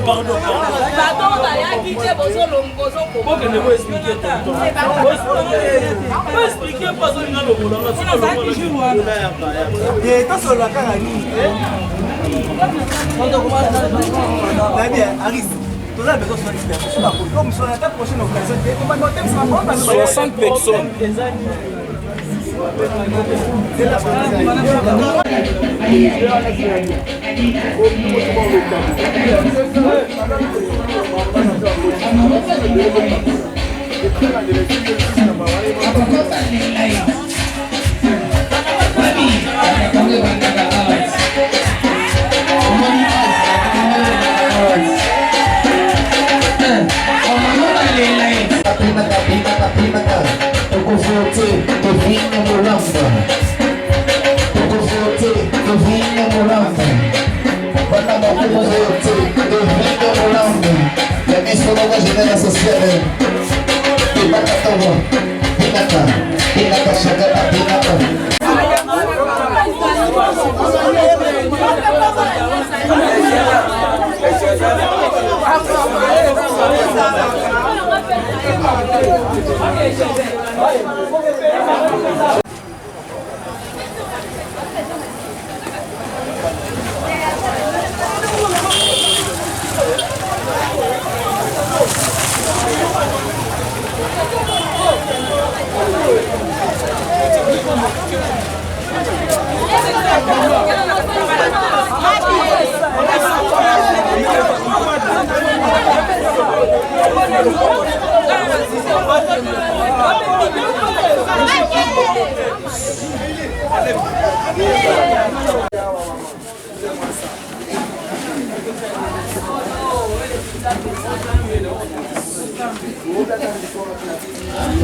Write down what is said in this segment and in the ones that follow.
Pardon,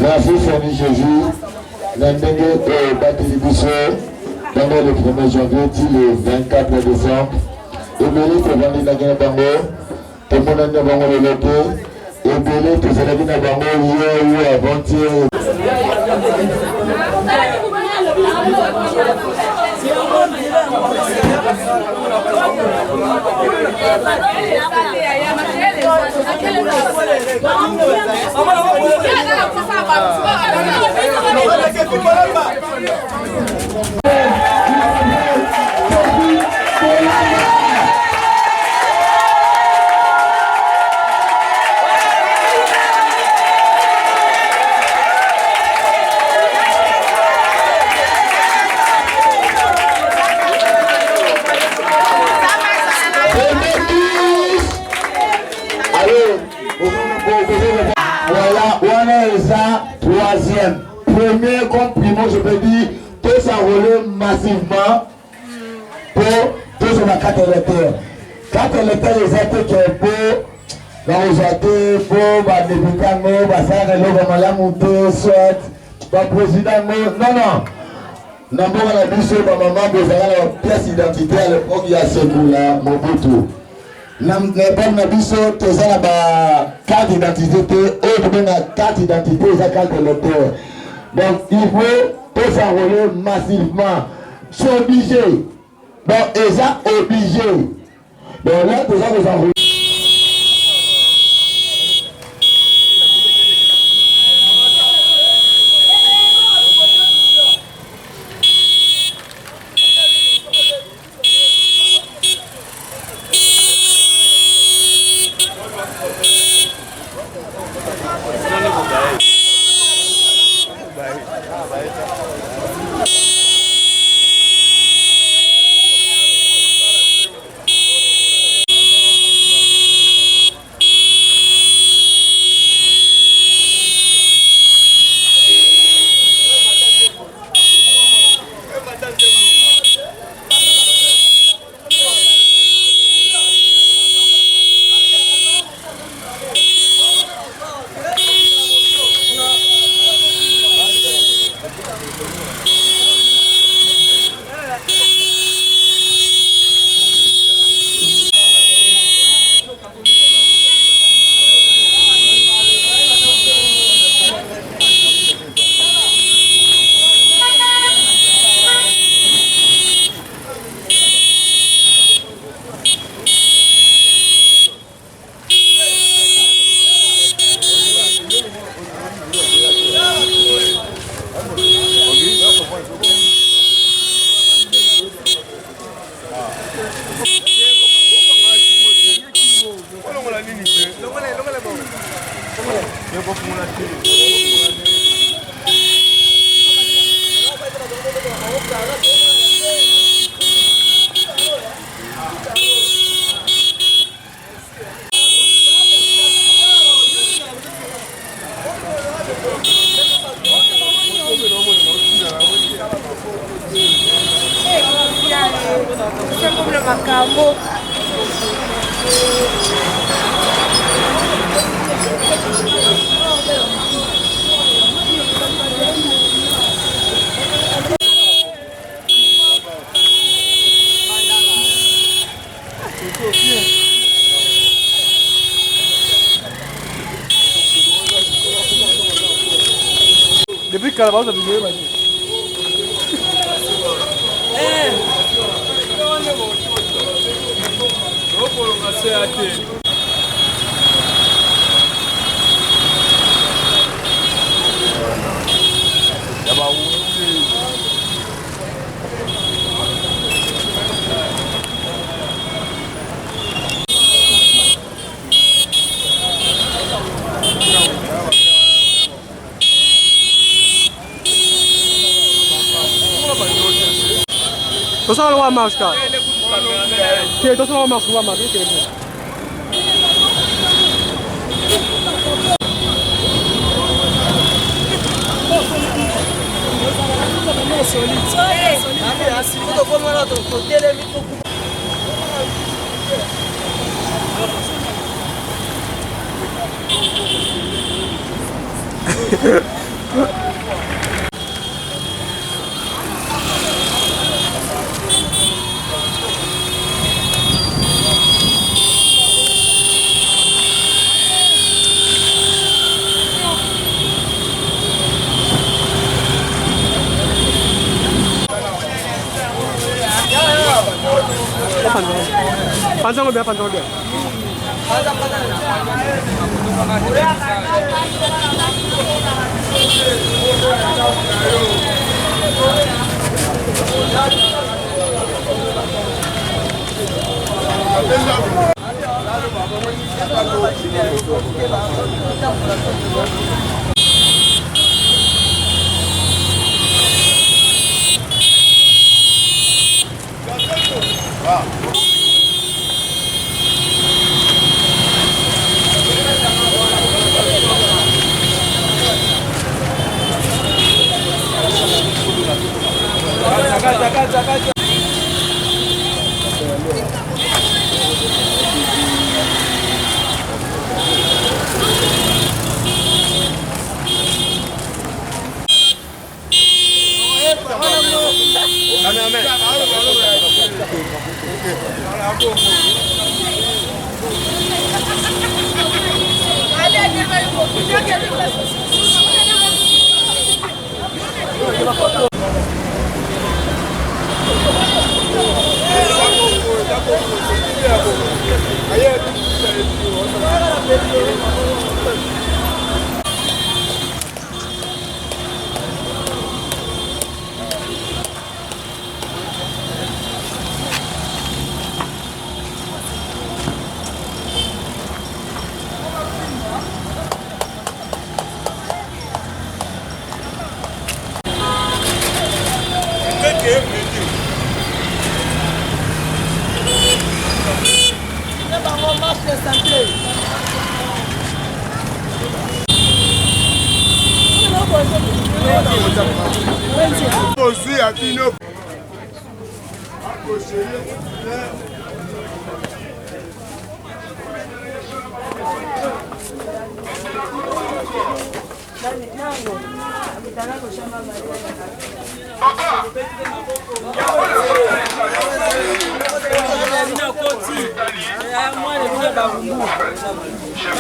Merci Seigneur Jésus. L'année baptisation pendant le 1er janvier, le 24 décembre. Et Bélé, tu vas venir dans Bango. Tout le monde a Bango le loto. Et Bélé, tu vas venir dans Bango hier ou avant-hier. Troisième, premier compliment, je peux dire, tout s'enrôler massivement pour tous les 4 électeurs. 4 électeurs, les actes qui sont pour, dans les actes, pour, les débutants, les soit, le président, non. N'importe la mission, maman, vous avez la pièce d'identité à l'époque, il y a ce coup-là, mon boutou. N'importe la mission, tu as la carte d'identité, et tu as la carte d'identité, et la carte électeur. Donc, il faut tout s'enrôler massivement. C'est obligé. Donc, ils sont obligés. Donc, là, tout ça, vous enrôlez. makambo. Depuis que Calabash a vidéo, vas-y. Tô só uma marcha, cara. Que tô só uma marcha, que 반장을 몇 반장을 몇?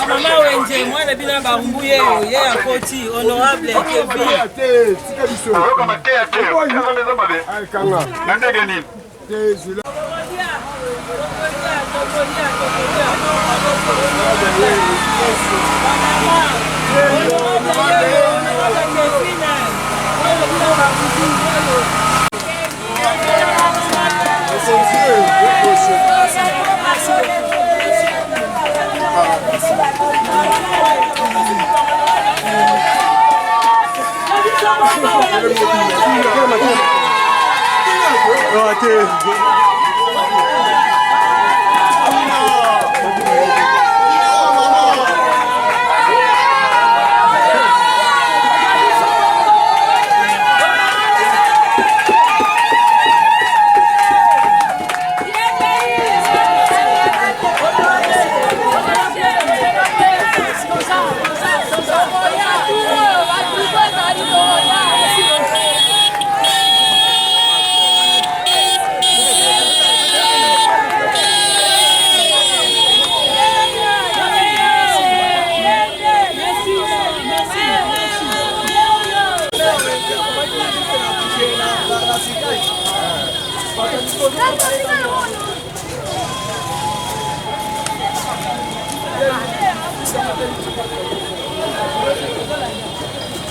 Maman Wenje, moi le bilan barumbu ye akoti honorable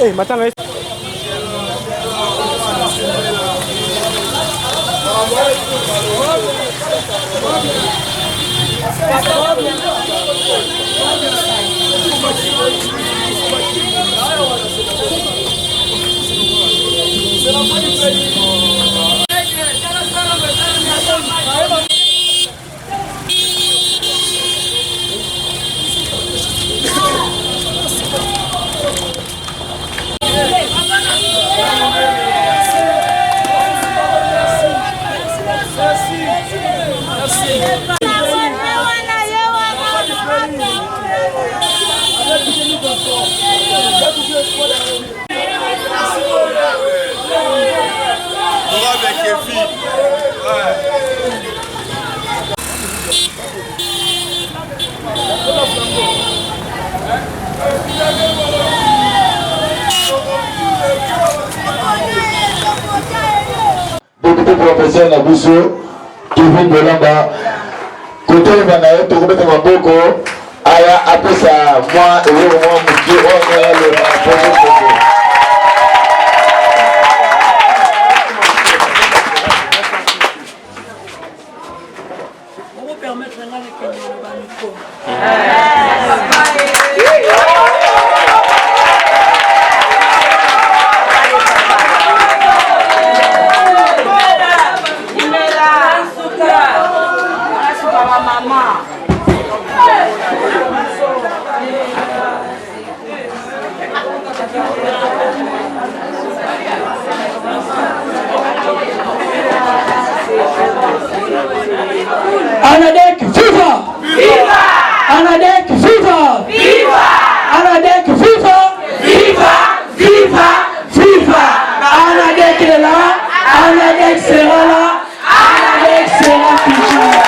Eh, matanga député professeur Nabuso, Kevin Bolamba, côté Banayo, Tokobete Maboko, Aya Apesa, moi et moi, Mouki, on est le projet. On va permettre maintenant de Kenya le Banuko. Anadek, viva! Viva! Anadek, viva! Viva! Anadek, viva! Viva! Viva! Viva! Anadek est là, Anadek sera là, Anadek sera toujours.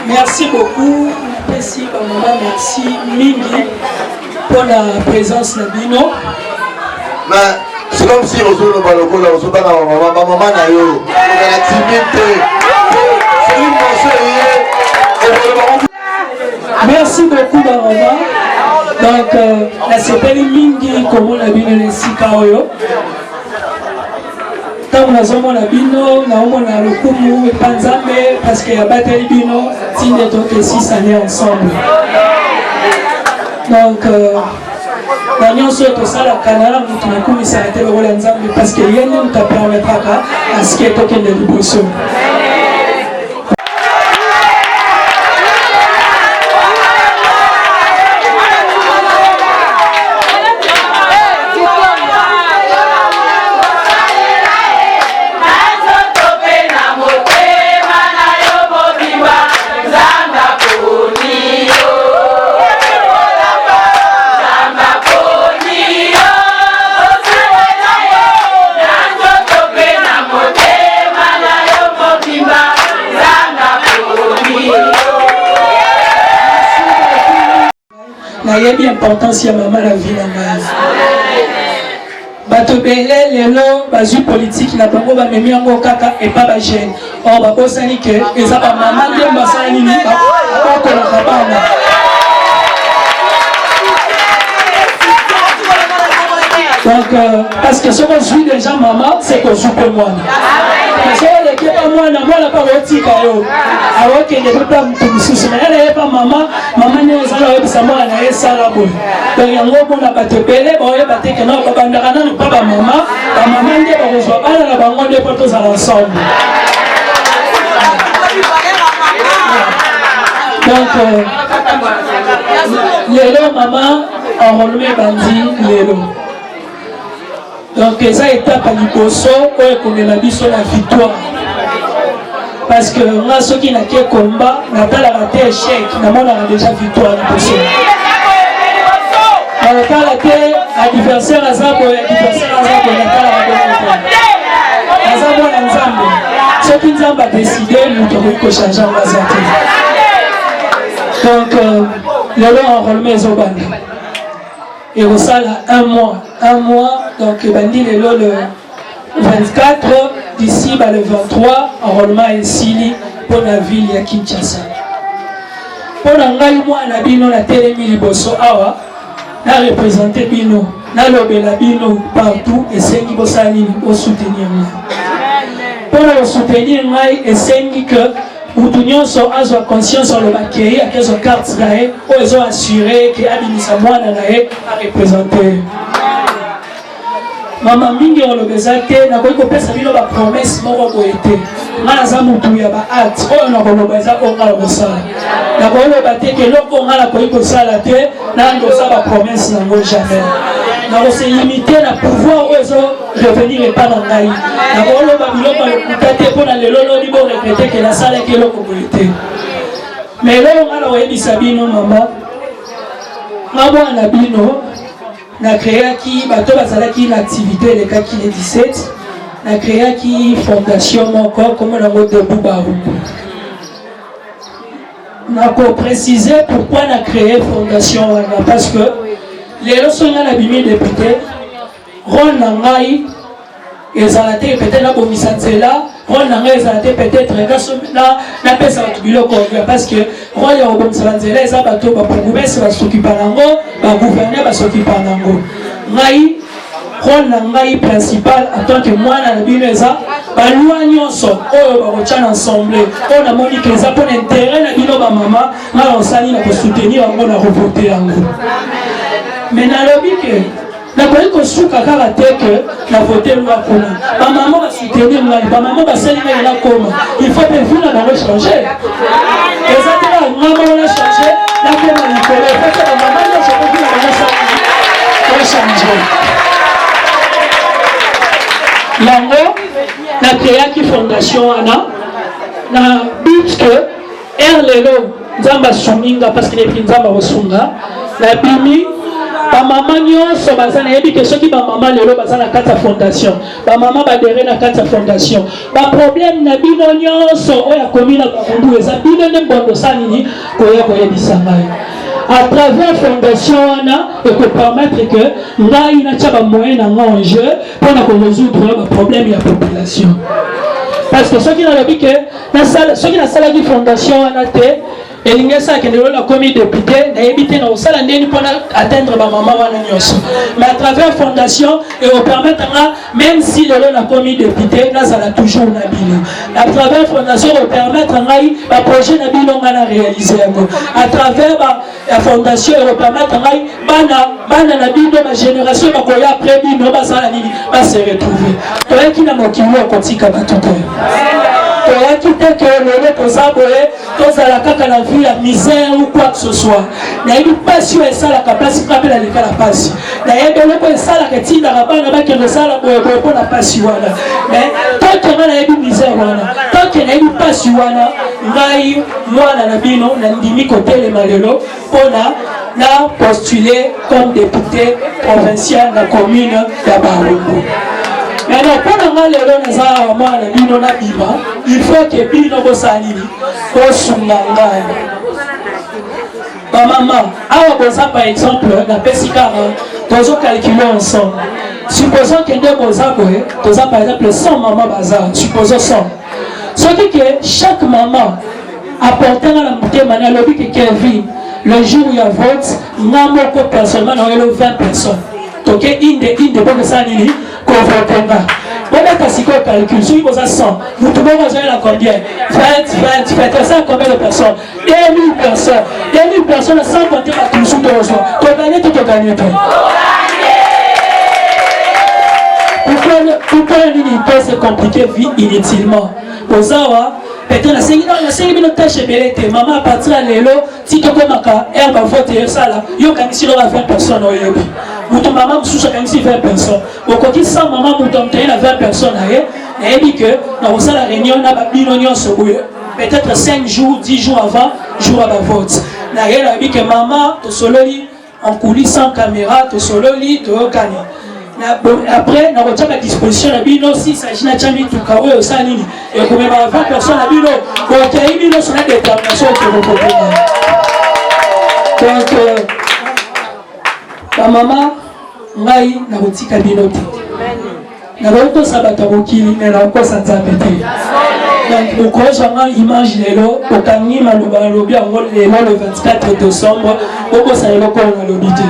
Merci beaucoup, merci maman, merci Mingi pour la présence de Bino. Mais c'est comme si on se le balcon là, on se bat à maman nayo, la timidité. C'est une merci beaucoup maman. Donc la sepeli Mingi comme on a bien les Sikaoyo. Tant que nous avons la bino, nous avons le kumu et panzame parce qu'il y a batterie bino, si nous sommes 6 années ensemble. Donc, nous avons ça la canal, nous avons commencé à être ensemble parce qu'il y a un peu permettra à ce qui est token de libération. Il y a bien importance à maman la vie la base. Bato belé lelo bazu politique na bango ba memi yango kaka et pas ba jeune. Or ba kosani que eza ba maman de basala nini ba ko la kabana. Donc parce que ce qu'on suit déjà maman c'est qu'on suit pas moi. Parce que les pas moi na pas roti kayo. Alors que les pas mususu mais elle pas maman ne zala yebisa mwana na esala boy. Donc yango bona batepele ba yeba te que non ba bandaka na pas ba maman nde ba kozwa bana na bango nde poto za ensemble. Donc lelo maman enrôlement bandi lelo. Donc ça étape à liboso oyo komela biso la victoire. Parce que moi ceux qui n'a qu'un combat n'a pas la raté échec, n'a pas déjà victoire liboso. On n'a pas raté adversaire azabo n'a pas la raté. Azabo na nzambe. Ceux qui nzambe a décidé nous devons changer en bazate. Donc le enrôlement ezobanda. Et au ça là un mois, donc bandi le 24, d'ici le 23, enrôlement esili pour la ville ya Kinshasa. Pour ngai moi na bino na telemi liboso awa na représenter bino na lobela bino partout et sengi bosani au soutenir moi. Pour le soutenir ngai et sengi que mutu nyonso azwa conscience sur le bakei akezo carte nae o ezo assurer que abimisa mwana nae a représenter. Mama mingi olobeza te na koyi kopesa bino ba promesse moko boye te ngana za mutu ya ba acte oyo na kolobeza ongala kosala na koloba te ke loko ongala koyi kosala te na ndosa ba promesse nango jamais na kose limiter na pouvoir oyo ezo revenir epa na ngai na koloba biloko lokuta te mpo na lelo loni bo regrete ke nasalaki eloko boye te mais lelo ngana koyebisa bino mama nga mwana bino na créaki bato bazalaki na activité elekaki le 17 na créaki fondation moko comme nango debout barumbu na ko préciser pourquoi na créé fondation wana parce que lelo songa na bimi député rôle na ngai ezala te peut-être na bomisa nzela rôle na ngai ezala te peut-être na pesa bato biloko parce que rôle ya kobomisa banzela eza bato baprogumese basokipa nango bagouverneur basokipa nango ngai rôle na ngai principal en tant que mwana na bino eza balwa nyonso oyo bakotya ensemble oyo namoni ke eza mpona intérêt na bino bamama ngai osali na kosoutenir yango na revote yango mais nalobi ke nakoki kosuka kaka te ke na vote lwa kuna bamama basoutenir ngai bamama basali ngai nakoma il faut mpe vi na bango changer eza te na ngamoko na changer nakoma likolo efete bamama nyonso koki na bango changer yango na créaki fondation wana na but que lelo nzambe asuminga parce que epi nzambe akosunga na bimi bamama nyonso baza nayebi ke soki bamama lelo baza na kati ya fondation bamama badere na kati ya fondation baproblème na bino nyonso oyo akomi na bakundu eza bino nde mbondo sa nini koya koyebisa ngai à travers fondation wana ekopermettre que ngai natia bamoyen na nga en jeu mpona korésoudre baproblème ya population parce que soki nalobi ke soki nasalaki fondation wana te elingi esalaki ndelo nakomi député nayebi te na kosala ndeni mpona atteindre bamama wana nyonso mais à travers fondation ekopermettre nga même si lelo nakomi député nazala toujours na bino à travers fondation ekopermettre ngai baprojet na bino nga na réalise yango à travers la fondation ekopermettre ngai bana na bino bagénération bakoya après bino basala nini base retrouver toyaki na mokili okotika bato te toyaki te ke lelo toza boye tozala kaka na vie ya misère ou quoi que ce soit nayebi mpasi oyo esalaka mpasi mpe apela lekala mpasi nayebi eloko esalaka etindaka bana bakende esala boyeboye mpo na mpasi wana mais toke nga nayebi misère wana toke nayebi mpasi wana ngai mwana na bino nandimi kotelema lelo mpona na postuler comme député provincial na commune ya Barumbu. Mais non, pendant que les gens ont bino na bima, il faut que bino bosalini bosunanga. Ma maman, alors bosa par exemple, na pesika, tozo calculer ensemble. Supposons que deux bosa boé, toza par exemple 100 mamans bazar, supposons 100. Ce qui que chaque maman apporter à la montée manuelle lobby que Kevin, le jour où il y a vote, n'a pas personnellement dans les 20 personnes. Donc une de bonnes salini. Bon, si on calcule, si vous avez 100, vous trouvez la combien 20, ça combien de personnes 2000 personnes. 2000 personnes sans compter la touche de rejoint. Tu as gagné, tu as gagné. Pourquoi l'unité c'est compliqué inutilement? Pour ça, peut-être la 5 minutes chez Belete, maman à partir de l'élo, si tu as herbe à voter, ça là, il y a quand même 20 personnes. Mouton maman me souche quand même 20 personnes. Au côté sans maman mouton me 20 personnes. Et dit que dans la réunion, on a peut-être 5 jours, 10 jours avant, jour à la vote. Elle a dit que maman, tu solo en coulisses sans caméra, tu solo tu okani. Après, on a la disposition de bino si s'agit de chami tout kawe au sanini. Et comme 20 personnes à bino, on a mis sur la détermination que vous proposez. Donc, ma maman, ngai na botika bino te. Na boto sabata mokili mais na ko sanza pété. Donc, okozanga image lelo, okangi maloba lobi yango lelo le 24 décembre, okosa lelo ko na lobité.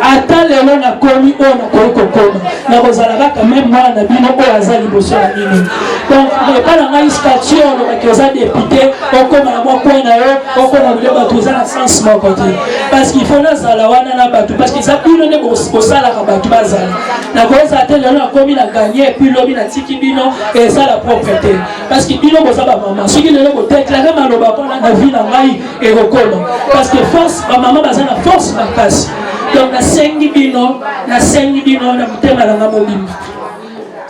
Ata lelo na komi o na koliko koma. Na kozalaka quand même mwana bino o azali boso na nini. Donc, pas na ngai statue on ka oza député, okoma na moko na yo, okoma na bato za na sens moko te. Parce qu'il faut na zala wana na bato parce que ça bino ne bosala ka bato bazala. Na koza ata lelo na komi na gagner puis lobi na tiki bino et ça la propreté. Parce que bino bozaba maman, ce qui lelo ko déclarer maloba pona na vie na ngai et rekoma. Parce que force ba maman bazana force makasi. Donc, na sengi bino na mutema na mobimba.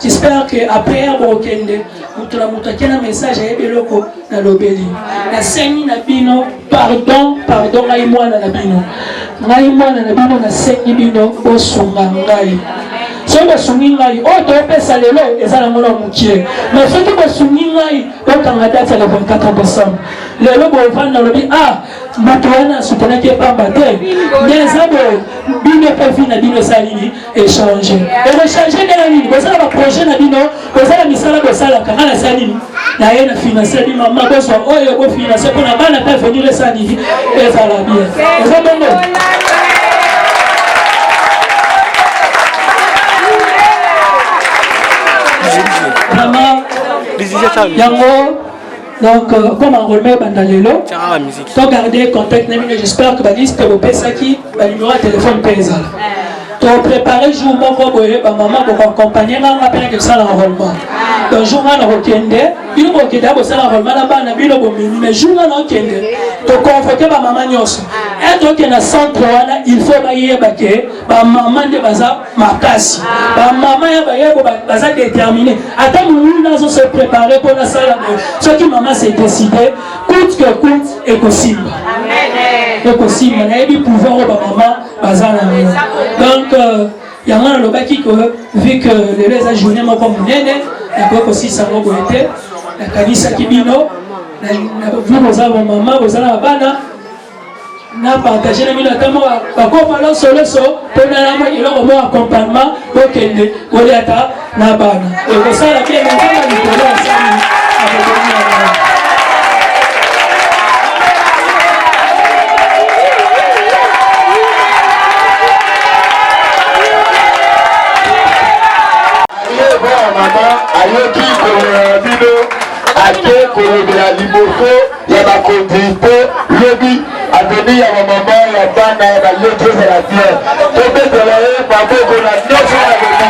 J'espère que après abokende, mutula mutakena message ya beloko na lobeli. Na sengi na bino, pardon ngai mwana na bino. Ngai mwana na bino na sengi bino osunga ngai. Soki bosungi ngai oyo topesa lelo eza na mona mokie mais soki bosungi ngai okanga date ya le 24 décembre lelo bovanda lobi bato wana asutenaki epamba te nde eza boye bino mpe vi na bino esa nini échange ekochange ndenge nini bozala baprojet na bino bozala misala bosalaka nga na esa nini naye na finance bi mama bozwa oyo bofinance mpona bana mpe avenir esa nini ezala bien eza bongo. Yango, donc comme enrôlement bandalelo, tu garder contact, j'espère que la liste de vos qui va numéro de téléphone pèse. Tu as préparé jour maman pour accompagner ma peine que ça l'enrôlement. Donc jour on requende, il faut que d'abord ça l'enrôlement là-bas na bilo bomini, mais jour on requende, tu convoquer ma maman nyos. Et donc il y a centre là, il faut bailler baquer, ma maman de baza makasi, ma maman ya bailler baza déterminé. Attends nous nous se préparer pour la salle. Ce qui maman s'est décidé, coûte que coûte et possible. Amen. Possible, on a eu pouvoir au maman baza na. Donc il y a un lobaki que vu que les ajournés m'ont comme nene, d'accord aussi ça va goûter, la kanisa kibino, vous vous avez maman, vous avez bana. Na partager na mina tamo ba ko pala solo so pour na ma ilo mo accompagnement donc oliata na bana et ko sala bien na bana ni ko sala ayoki bino ake kolobela liboso ya bakontrite lobi avenir ya bamama ya bana ya bayoki ezala bien tobetela ye maboko na nyonso na lobi.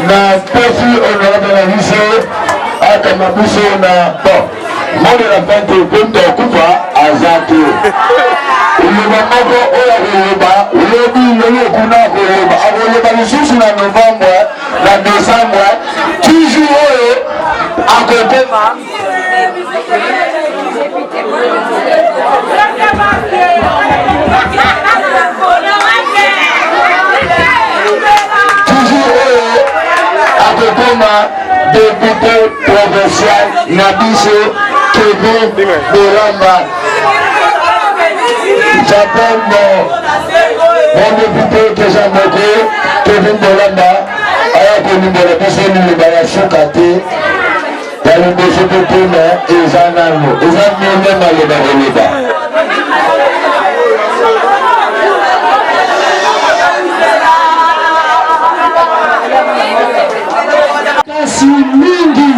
na pesi honorable na biso akama biso na bon monde na pente kumto kufa azate uloba moko oya kuloba ulobi lelo kuna kuloba akoloba lisusu na novembre na décembre toujours oyo akopema Akokoma député provincial Nabiso Kevin Bolamba. J'appelle mon député Kejamoko Kevin Bolamba. Aya Kolumbola biso ni baya shokate. Tali biso tena ezanalo. Ezanalo maloba koloba. Kasi mingi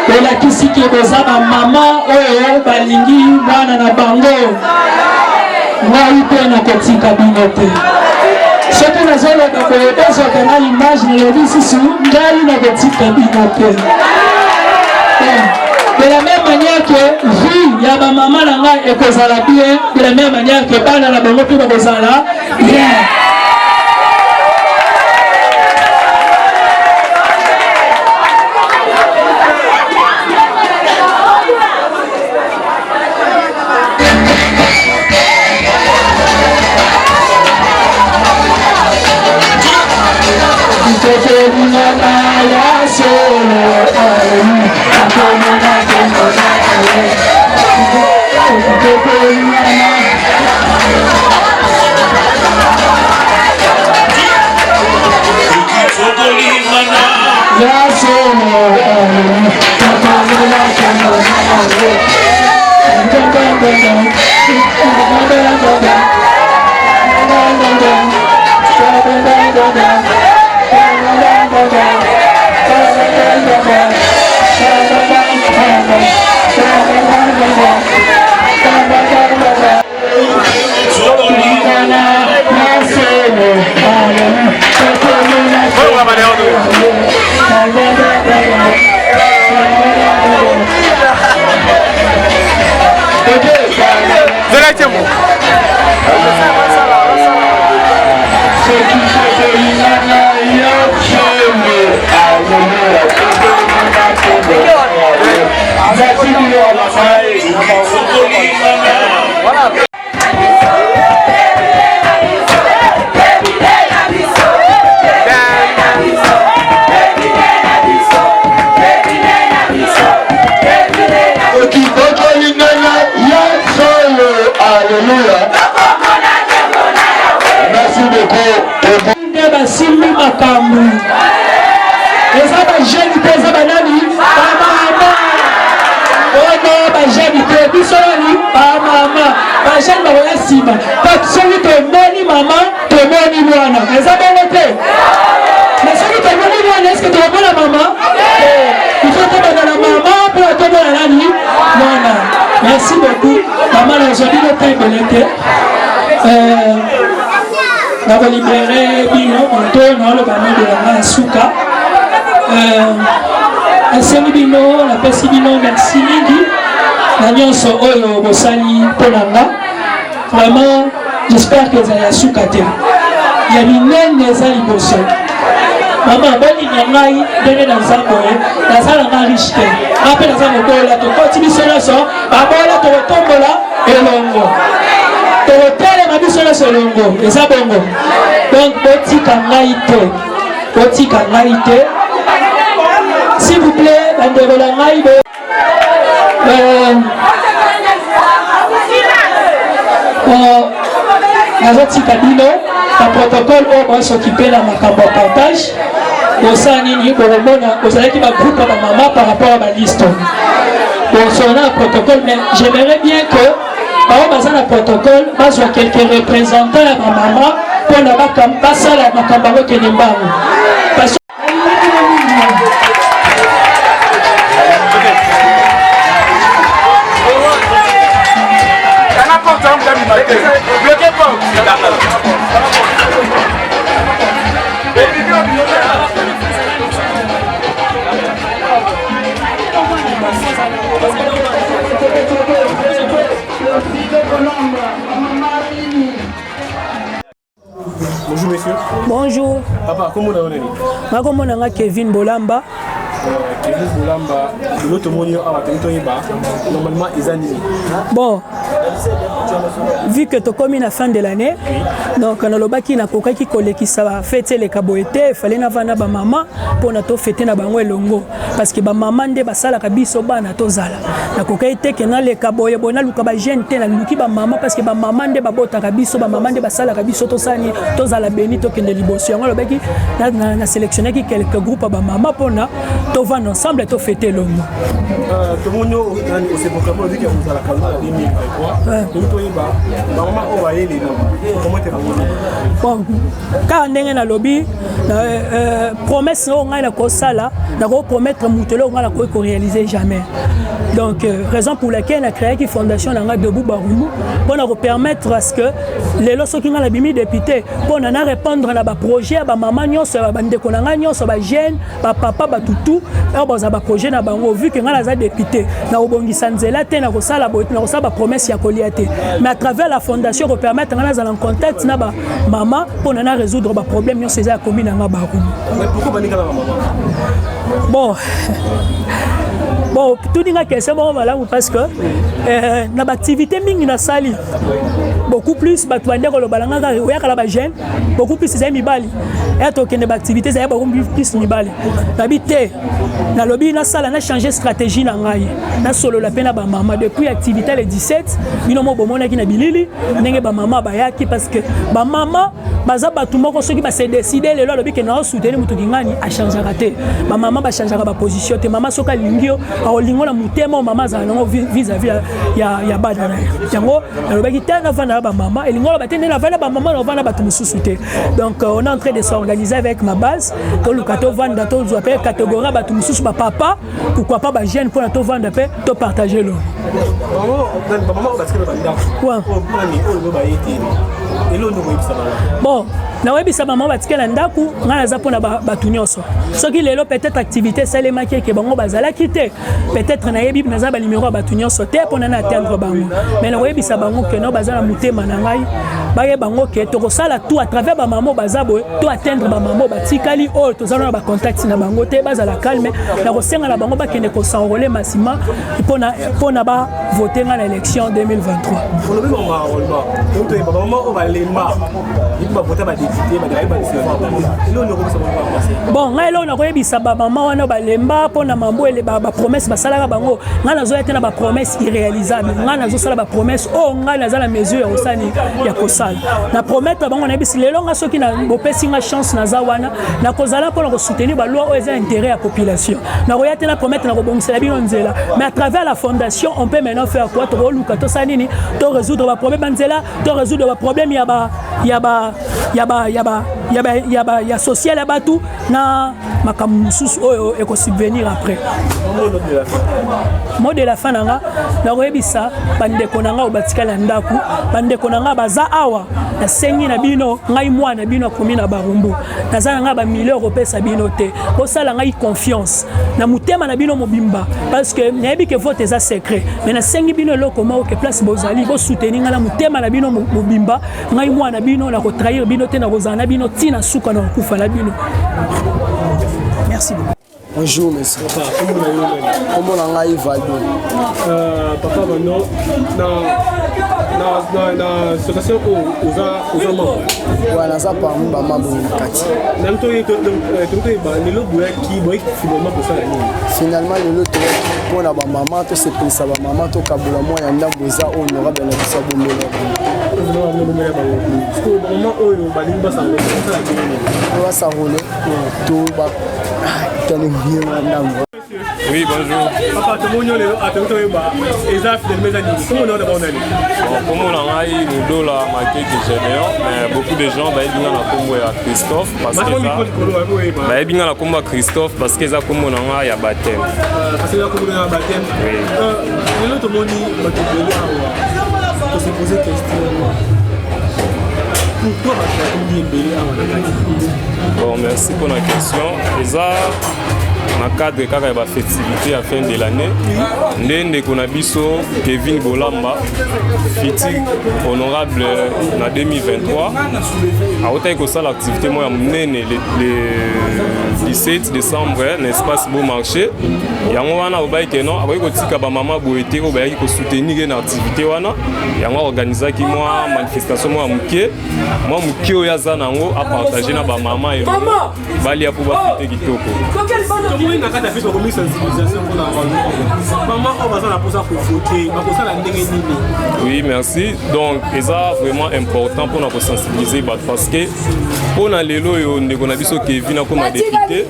elakisi ke boza bamama oyo balingi bana na bango ngai mpe nakotika bino te soki nazoloba boye bozwaka na image nalobi lisusu ngai nakotika bino te de la même manière que vie ya bamama na ngai ekozala bien de la même manière que bana na bango mpe bakozala bien. Basimbi makambu eza bajeni te eza banani bamama ono bajeni te biso nani bamama bajeni bakoya nsima soki tomoni mama tomoni mwana eza bongo te mais soki tomoni mwana eske tomona mama ifo tobanda na mama mpe tomona nani mwana. Merci beaucoup mama nazwaki lota ebele te nakolibere bino moto naoloba nodolanga na suka asengi bino napesi bino merci mingi na nyonso oyo bosali mpo na nga. Vraiment j'espère que ezali ya suka te ya minene eza liboso. Mama bolinga ngai ndenge naza boye nazalanga riche te nga mpe naza mobola tokoti biso nyonso babola tokotombola elongo tokotelema biso nyonso elongo eza bongo. Donc botika ngai te s'il vous plaît bandeko na ngai nazotika bino na protocole oyo bosokipe na makambo ya partage bosala nini bokomona ozalaki bagroupe ya bamama par rapport à baliste bosona na protocole mais j'aimerais bien que protocole, bazwa quelques représentants ya maman pour na basala makambango kenembango. Parce Bonjour messieurs. Bonjour. Papa, comment on est? Comment on est Kevin Bolamba. Kevin Bolamba, l'autre monio à normalement ils animent. Bon, vu que tu as commis la fin de l'année, donc on a le baki na koka qui colle qui ça va fêter les caboetés, il fallait n'avoir ba maman pour na to fêter na bango longo parce que ba maman de basala kabiso ba na to zala. Na koka ite que na les caboye bona luka ba gente na luki ba maman parce que ba maman de ba bota kabiso ba maman de basala kabiso to sani to zala beni to kende liboso. On le baki na sélectionner qui quelques groupes ba maman pour na to va ensemble to fêter longo. Tout le monde au c'est pour comment dire que vous allez la 2023. Bon, quand on est dans le lobby, promesse on a la sala, on a promettre mutelo on a la réaliser jamais. Donc raison pour laquelle on a créé une fondation dans debout Barumu pour nous permettre à ce que les lorsqu'ils qui ont la bimi député pour nous répondre à ba projet à ba maman nyonso ba bande konanga nyonso ba jeune ba papa ba tutu et ba za ba projet na bango vu que on a député na obongisa nzela te na ko sala ba promesse ya koliate. Mais à travers la fondation, on permet de nous en contact avec maman pour nous résoudre les problèmes que nous avons commis dans Barumu. Mais pourquoi vous maman? Bon, tout le monde question parce que dans l'activité mingi na sali beaucoup plus batwande ko lobalanga ya kala jeune beaucoup plus c'est mibali et to kende activité c'est beaucoup plus mibali habité na lobby na sala na changer stratégie na ngai na solo la pena ba maman depuis activité le 17 bino mo bomona ki na bilili ndenge ba maman ba yaki parce que ba maman baza batu moko soki ba se décider le lobby que na soutenir mutu kingani a changer raté ba maman ba changer ba position te maman soka lingio a lingo na mutema maman za na vis-à-vis ya badana yango na lobby tena vana ba maman et lingo ba tena na vana ba maman na vana batu mususu te. Donc on est en train de s'organiser avec ma base to lukato vanda to zo appelle catégorie batu mususu ba papa pourquoi pas ba jeune pour na to vanda pe to partager lo bon na webisa maman batikela ndaku ngana za pona batu nyonso soki lelo peut-être activité salema ki ke bango bazala kité peut-être na yebi na za ba numéro batu nyonso te pona na atteindre bango mais na webisa bango ke no bazala mutema na ngai baye bango ke to kosala tout à travers ba maman bazabo to atteindre ba maman batikali o to zana ba contact na bango te bazala calme na kosenga na bango ba kende ko s'enrôler massivement pona ba voter na élection 2023. Pour le moment donc to ba maman o ba lemba il va voter ba député ba dai ba bon ngai lo na koyebisa ba maman wana ba lemba pona mambo ele ba promesse ba salaka bango nga na zo yete na ba promesse irréalisable nga na zo sala ba promesse o nga na za la mesure ya osani ya kosala na promettre bango na bisi lelo nga soki na bopesi nga chance na za wana na kozala pona ko soutenir ba loi o eza intérêt à population na koyete na promettre na ko bongisa bino nzela mais à travers la fondation on peut maintenant faire quoi to luka to sanini to résoudre ba problème nzela to résoudre ba problème ya social ya batu na makambo mususu oyo eko subvenir après. Mot de la fin nanga na koyebisa bandeko nanga obatikala ndaku bandeko nanga baza awa na sengi na bino ngai mwana bino komi na Barumbu naza nanga ba millions européens bino te osala ngai confiance na mutema na bino mobimba parce que nayebi ke vote eza secret mais na sengi bino loko moko ke place bozali bo soutenir na mutema na bino mobimba ngai mwana bino na ko trahir bino te na kozana bino tina suka na kufa na bino. Merci beaucoup. Bonjour monsieur. Comment on a Valdo? Papa maintenant na situation aux membres. Voilà ça par nous maman Kati. Finalement le lot pour la maman to se pensa ba maman to kabula mo ya ndambo za honorable na bisa bombela. Maman oyo balimba sa to ba tani bien ndambo. Oui, bonjour. Papa, tout le monde est à tout le monde. Et ça, c'est le mezzanine. Comment on est dans mon année? Comme on a eu le dos là, marqué que Généon, mais beaucoup de gens, ils viennent à Combo à Christophe. Parce que ça, ils viennent à Combo à Christophe parce que ça, comme on a eu à baptême. Parce que là, comme on a eu à baptême. Oui. L'autre monde dit, on s'est posé question. Pourquoi on est belé à Bon, merci pour la question. Et ça, dans le cadre de la festivité à la fin de l'année, nous avons Kevin Bolamba, futur honorable en 2023. À l'activité le 17 décembre, l'espace Beau Marché. Il y a un maman qui a soutenu l'activité. Il y a organisé une manifestation. Moi, je a partagé avec maman et Bali pour fêter Kitoko. Oui, merci. Donc, c'est vraiment important pour nous sensibiliser parce que pour nous, on a vu que Kevin a comme député.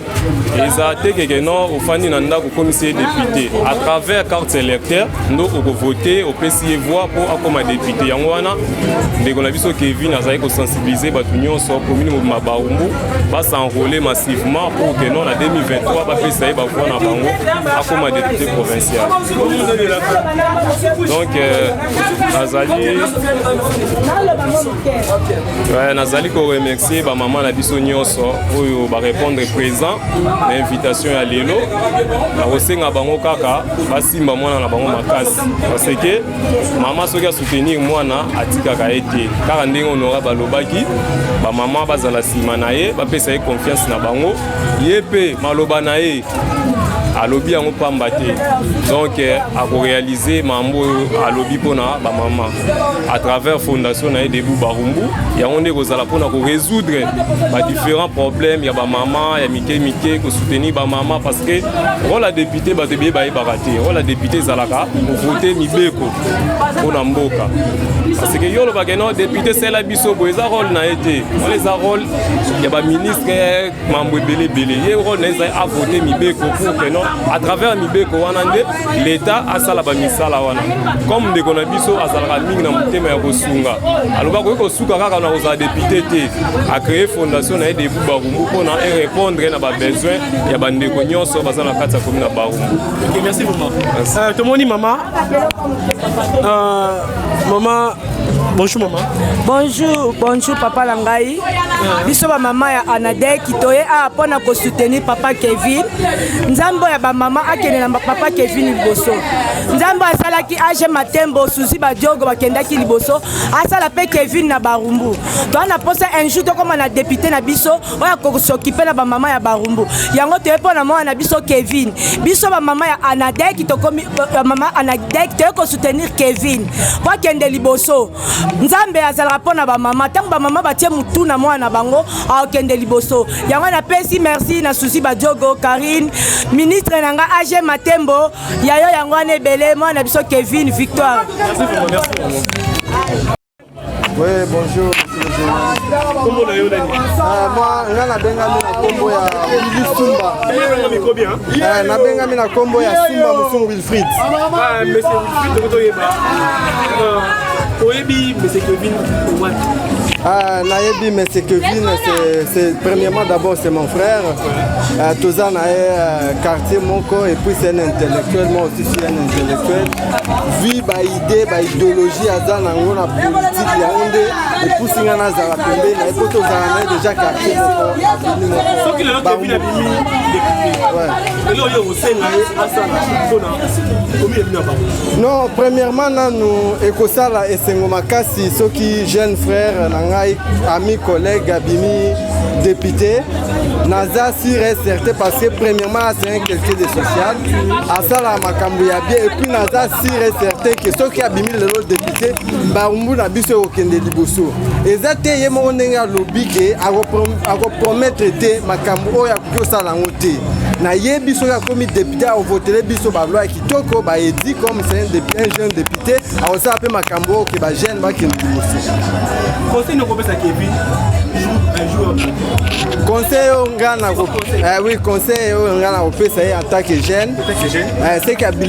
Et ça a été que nous, au Fani Nanda, comme député. À travers carte électeur, nous avons voté au PCI voix pour comme député. On a vu que Kevin a sensibilisé l'union sur la commune de Mabarumbu, va s'enrôler massivement pour que nous, en 2023, va faire ça comme député provincial. Donc, Nazali ko remercier ba maman na biso nyonso oyo ba répondre présent na invitation ya lelo na kosenga bango kaka basimba mwana na bango makasi parce que maman soki a soutenir mwana atikaka ete kaka ndenge onora balobaki ba maman bazala sima na ye bapesa ye confiance na bango ye pe maloba na ye alobi yango pamba te donc a réaliser mambo alobi pona ba maman à travers fondation na Debout Barumbu ya onde kozala pona ko résoudre ba différents problèmes ya ba maman ya mike ko soutenir ba maman parce que rôle la député ba tebe ba baraté rôle la député zalaka pour voter mibeko pona mboka parce que yo lo ba keno député c'est la biso bo eza rôle na été on les a rôle ya ba ministre mambo belé ye rôle na eza a voter mibeko pour que non à travers Mibeko Wanande, l'État a sala ba misala wana. Comme de konabiso azalaka mingi na mutema ya kosunga. Alors ba ko suka kaka na oza député te a créer fondation na Debout Barumbu pour na répondre na ba besoin ya bande ko nyonso bazana kata commune na Barumbu. OK, merci beaucoup. Tout le monde maman. Maman bonjour maman. Bonjour papa Langai. Biso ba maman ya Anade kitoye a pona ko soutenir papa Kevin. Nzambo ya ba maman akene na papa Kevin liboso. Nzambo asalaki age matembo susi ba diogo bakendaki liboso. Asala pe Kevin na Barumbu. To na posa un jour to comme na député na biso oya ko s'occuper na ba maman ya Barumbu. Yango to pona mwana na biso Kevin. Biso ba maman ya Anade kito komi maman Anade to ko soutenir Kevin. Wa kende liboso. Nzambe azala pona ba maman tango ba maman batie mutu na mwana bango a kende liboso. Yango na pesi merci na susi ba diogo Karine ministre nanga AG Matembo yayo yango ane belé moi na biso Kevin Victoire. Oui, bonjour. Comment on a eu moi, na bengami na kombo ya Sumba. Na bengami na kombo ya Sumba Musungu Wilfried. Monsieur Wilfried to yeba. Oyebi monsieur Kevin what? Nayebi monsieur Kevin, c'est premièrement d'abord c'est mon frère. Tozan a quartier Moko et puis c'est un intellectuel, moi aussi je suis un intellectuel. Vu ba idée, ba idéologie azan nango na politique ya onde et puis singa na zara pembe na epo tozana déjà quartier Moko. So qu'il a Kevin a bimi député. Et là yo osenga asana pona komi ebina ba. Non, premièrement nous ekosala esengo makasi soki jeune frère ngai ami collègue abimi député naza sûr et certain parce que premièrement c'est un quelqu'un de social asala makambo ya bien et puis naza sûr et certain que soki abimi le député Barumbu na biso okende liboso ezate ye mo ndenge alobi ke ako promettre te makambo oya kosala ngote nayebi soki akomi député avotele biso baloi kitoko baedi comme c'est un jeune député aosala mpe makambo oyo ke bajeune bakende liboso. Conseil nakopesa Kevin un jour. Conseil oyo nga oui conseil oyo nga nakopesa ye en tant que jeune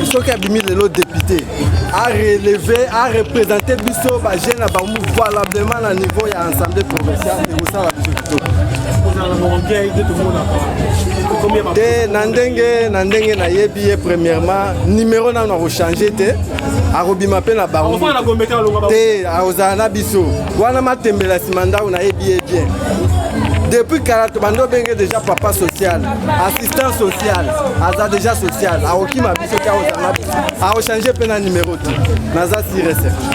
soki abimi lelo député a relever a représenter biso bajeune na bango valablement na niveau ya assemblée provinciale ekosala biso kitoko te na ndenge nayebi ye premièrement numéro nano akochange te akobima mpe na bango te akozala na biso wana matembela nsima ndako nayebi ye bien depuis kala tobando benge déjà papa social assistant social aza déjà social akokima biso te akozala na biso akochange mpe na numéro te naza sire certain.